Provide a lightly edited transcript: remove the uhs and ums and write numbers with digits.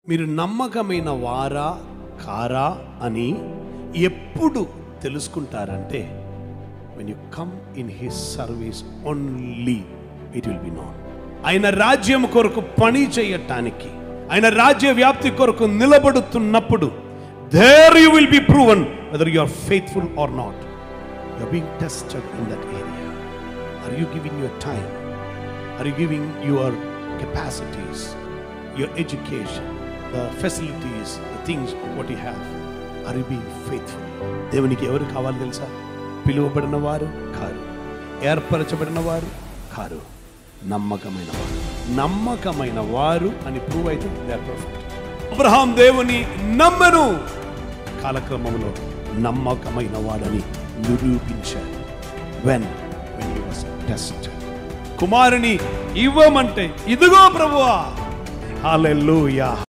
మీరు నమ్మకమైన వారా కారా అని ఎప్పుడు తెలుసుకుంటారంటే when you come in his service only it will be known. ఆయన రాజ్యం కొరకు పని చేయటానికి, ఆయన రాజ్య వ్యాప్తి కొరకు నిలబడుతున్నప్పుడు there you will be proven whether you are faithful or not. You are being tested in that area. Are you giving your time? Are you giving your capacities, your education, the facilities, the things what you have? Are you being faithful? దేవునికి ఎవరు కావాలి తెలుసా? పిలువబడిన వారు car, ఏర్పరచబడిన వారు car, నమ్మకమైన వారు. నమ్మకమైన వారు అని ప్రూవ్ అయితే దే ఆర్ పర్ఫెక్ట్. అబ్రహాం దేవుని నమ్మను, కాలక్రమంలో నమ్మకమైన వాడని నిరూపించాడు. when he was tested. కుమారుని ఇవ్వమంటే ఇదిగో ప్రభువా, హల్లెలూయా.